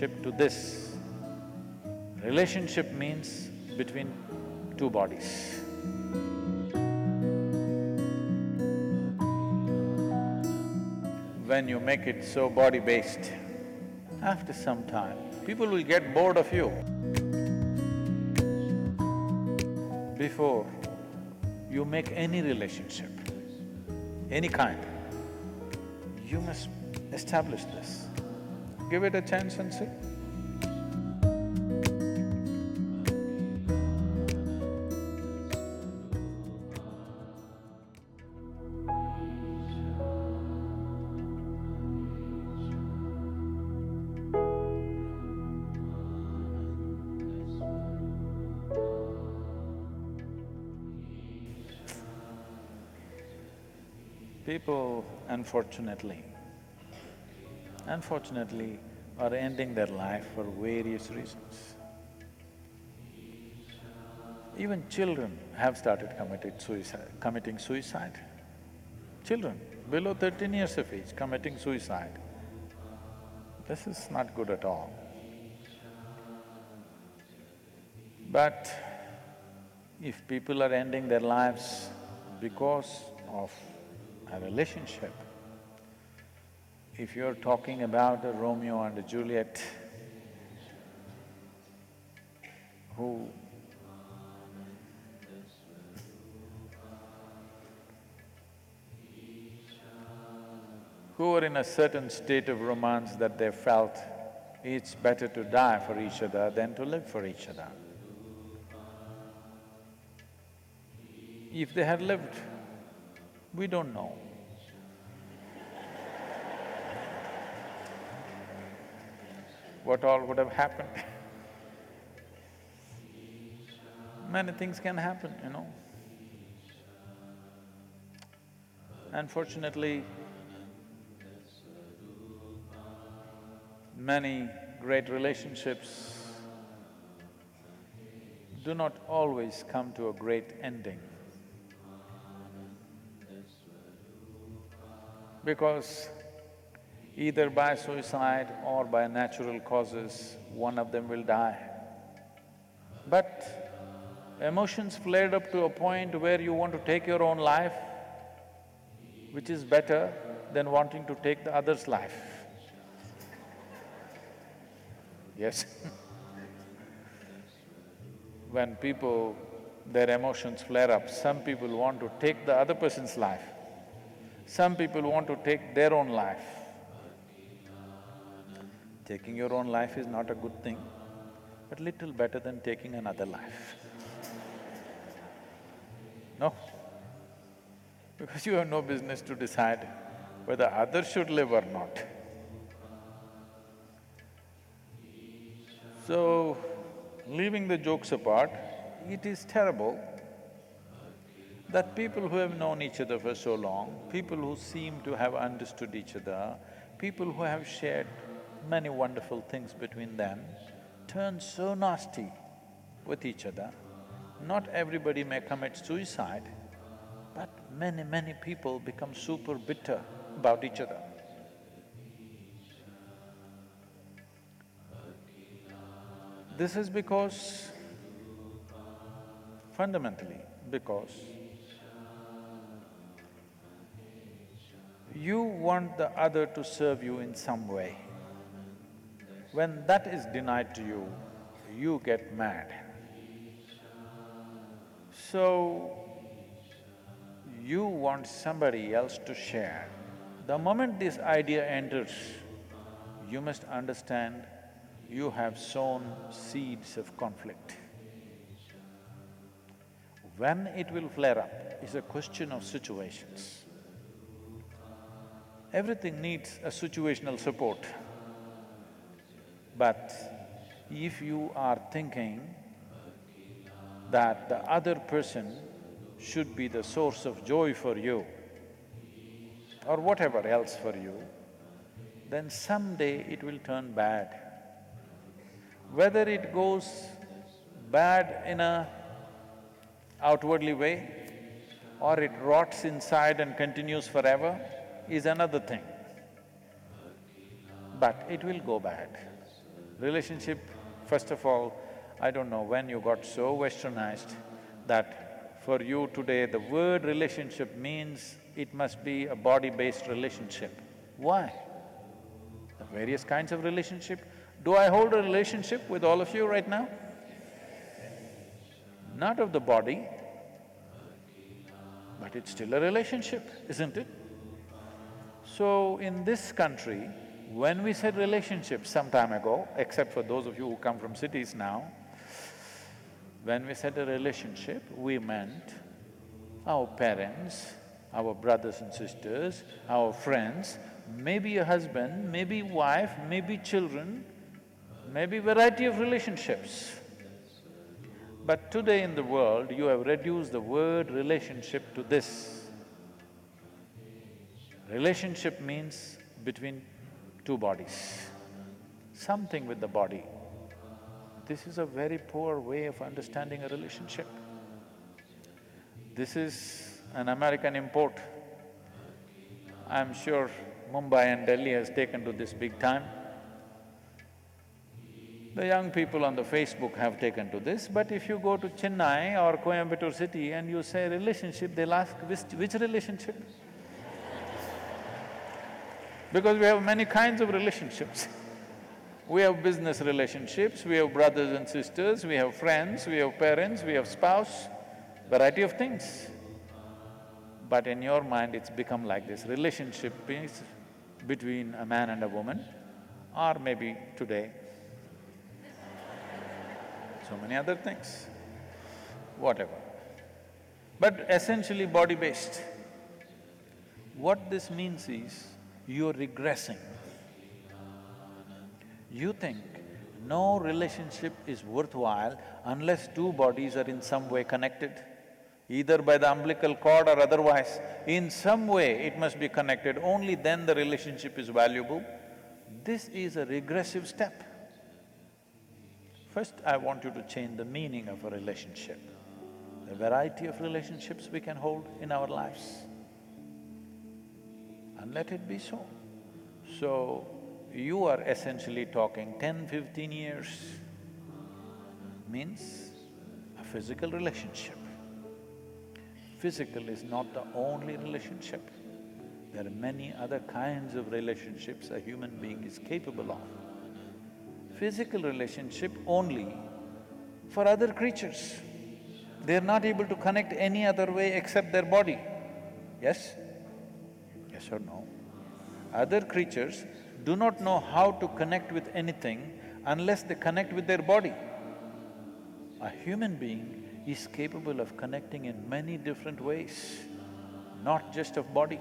relationship to this. Relationship means between two bodies. When you make it so body-based, after some time, people will get bored of you. Before you make any relationship, any kind, you must establish this. Give it a chance and see. People, unfortunately, are ending their life for various reasons. Even children have started committing suicide. Children below 13 years of age committing suicide. This is not good at all. But if people are ending their lives because of a relationship, if you're talking about a Romeo and a Juliet who were in a certain state of romance that they felt it's better to die for each other than to live for each other. If they had lived, we don't know. What all would have happened? Many things can happen, you know. Unfortunately, many great relationships do not always come to a great ending. Because either by suicide or by natural causes, one of them will die. But emotions flared up to a point where you want to take your own life, which is better than wanting to take the other's life. Yes. When their emotions flare up, some people want to take the other person's life. Some people want to take their own life. Taking your own life is not a good thing, but little better than taking another life. No? Because you have no business to decide whether others should live or not. So, leaving the jokes apart, it is terrible that people who have known each other for so long, people who seem to have understood each other, people who have shared many wonderful things between them, turn so nasty with each other. Not everybody may commit suicide, but many people become super bitter about each other. This is because, fundamentally, because you want the other to serve you in some way. When that is denied to you, you get mad. So, you want somebody else to share. The moment this idea enters, you must understand you have sown seeds of conflict. When it will flare up is a question of situations. Everything needs a situational support. But if you are thinking that the other person should be the source of joy for you or whatever else for you, then someday it will turn bad. Whether it goes bad in a outwardly way or it rots inside and continues forever is another thing. But it will go bad. Relationship, first of all, I don't know when you got so westernized that for you today the word relationship means it must be a body-based relationship. Why? The various kinds of relationship. Do I hold a relationship with all of you right now? Not of the body, but it's still a relationship, isn't it? So, in this country, when we said relationship some time ago, except for those of you who come from cities now, when we said a relationship, we meant our parents, our brothers and sisters, our friends, maybe a husband, maybe wife, maybe children, maybe variety of relationships. But today in the world, you have reduced the word relationship to this. Relationship means between two bodies, something with the body. This is a very poor way of understanding a relationship. This is an American import. I'm sure Mumbai and Delhi has taken to this big time. The young people on the Facebook have taken to this, but if you go to Chennai or Coimbatore city and you say relationship, they'll ask, which relationship? Because we have many kinds of relationships. We have business relationships, we have brothers and sisters, we have friends, we have parents, we have spouse, variety of things. But in your mind, it's become like this. Relationship is between a man and a woman, or maybe today, so many other things, whatever. But essentially body-based. What this means is, you're regressing. You think no relationship is worthwhile unless two bodies are in some way connected, either by the umbilical cord or otherwise. In some way it must be connected, only then the relationship is valuable. This is a regressive step. First, I want you to change the meaning of a relationship. The variety of relationships we can hold in our lives, and let it be so. So, you are essentially talking 10–15 years means a physical relationship. Physical is not the only relationship. There are many other kinds of relationships a human being is capable of. Physical relationship only for other creatures. They're not able to connect any other way except their body. Yes? Yes or no? Other creatures do not know how to connect with anything unless they connect with their body. A human being is capable of connecting in many different ways, not just of body.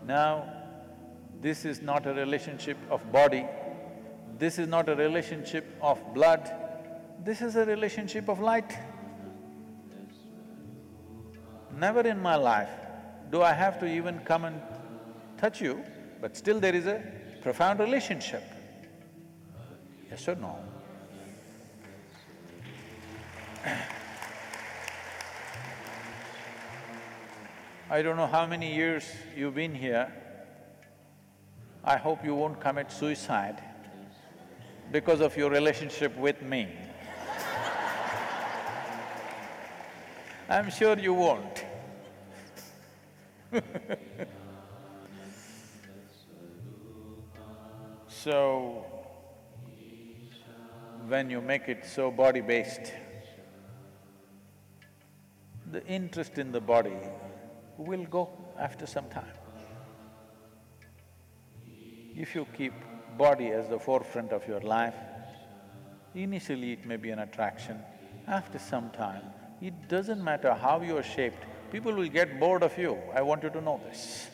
Now, this is not a relationship of body, this is not a relationship of blood, this is a relationship of light. Never in my life do I have to even come and touch you, but still there is a profound relationship. Yes or no? I don't know how many years you've been here. I hope you won't commit suicide because of your relationship with me. I'm sure you won't. So, when you make it so body-based, the interest in the body will go after some time. If you keep body as the forefront of your life, initially it may be an attraction, after some time, it doesn't matter how you're shaped, people will get bored of you, I want you to know this.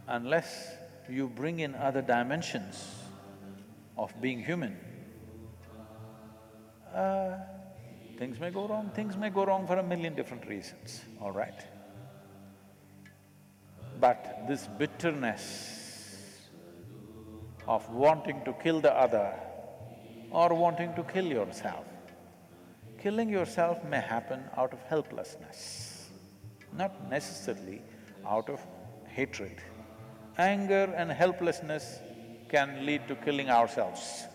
Unless you bring in other dimensions of being human, things may go wrong. Things may go wrong for a million different reasons, all right? But this bitterness of wanting to kill the other or wanting to kill yourself, killing yourself may happen out of helplessness, not necessarily out of hatred. Anger and helplessness can lead to killing ourselves.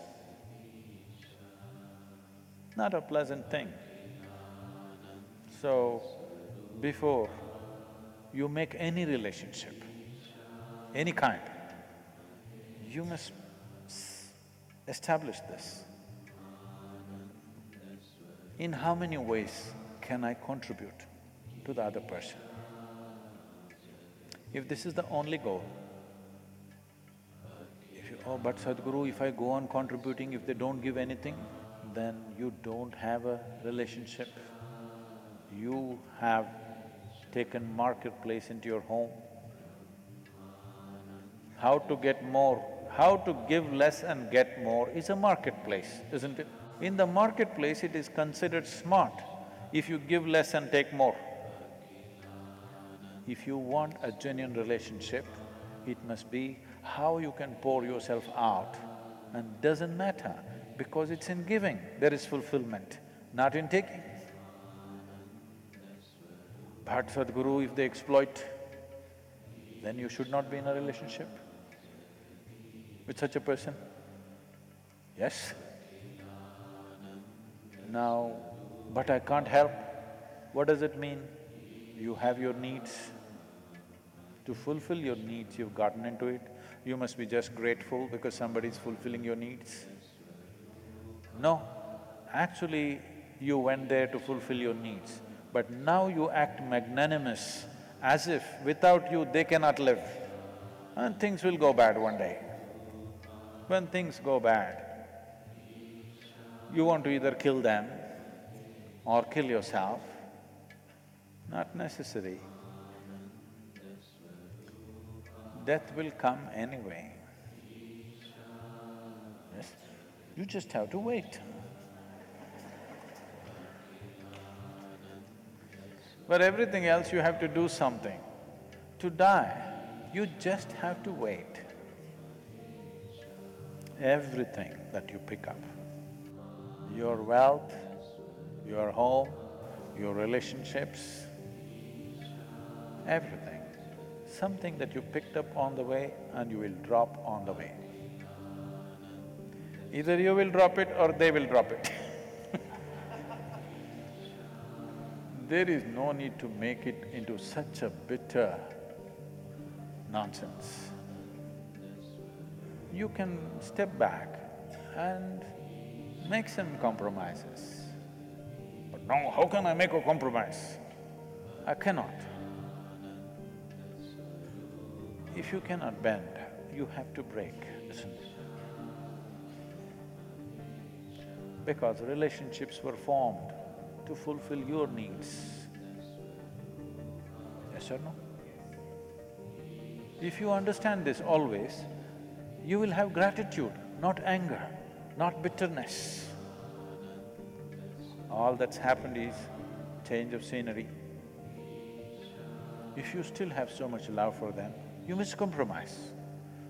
Not a pleasant thing. So, before you make any relationship, any kind, you must establish this. In how many ways can I contribute to the other person? If this is the only goal, oh, but Sadhguru, if I go on contributing, if they don't give anything, then you don't have a relationship. You have taken marketplace into your home. How to get more, how to give less and get more is a marketplace, isn't it? In the marketplace, it is considered smart if you give less and take more. If you want a genuine relationship, it must be how you can pour yourself out, and doesn't matter, because it's in giving there is fulfillment, not in taking. But Sadhguru, if they exploit, then you should not be in a relationship with such a person. Yes? Now, but I can't help. What does it mean? You have your needs. To fulfill your needs, you've gotten into it. You must be just grateful because somebody is fulfilling your needs. No, actually you went there to fulfill your needs, but now you act magnanimous as if without you they cannot live, and things will go bad one day. When things go bad, you want to either kill them or kill yourself. Not necessary. Death will come anyway. Yes? You just have to wait. For everything else, you have to do something. To die, you just have to wait. Everything that you pick up, your wealth, your home, your relationships, everything, something that you picked up on the way and you will drop on the way. Either you will drop it or they will drop it. There is no need to make it into such a bitter nonsense. You can step back and make some compromises. But no, how can I make a compromise? I cannot. If you cannot bend, you have to break, isn't it? Because relationships were formed to fulfill your needs. Yes or no? If you understand this always, you will have gratitude, not anger, not bitterness. All that's happened is change of scenery. If you still have so much love for them, you must compromise.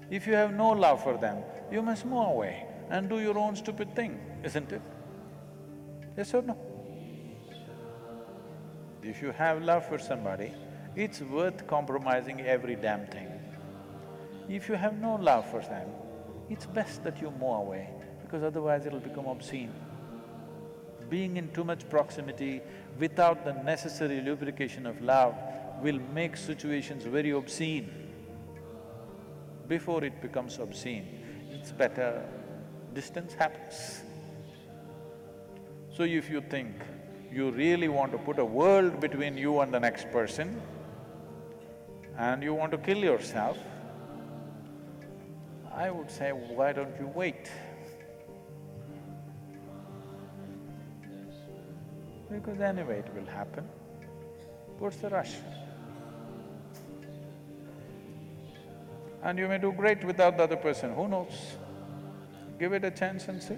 If you have no love for them, you must move away and do your own stupid thing, isn't it? Yes or no? If you have love for somebody, it's worth compromising every damn thing. If you have no love for them, it's best that you move away, because otherwise it'll become obscene. Being in too much proximity without the necessary lubrication of love will make situations very obscene. Before it becomes obscene, it's better distance happens. So if you think you really want to put a world between you and the next person and you want to kill yourself, I would say, why don't you wait? Because anyway it will happen. What's the rush? And you may do great without the other person, who knows? Give it a chance and see.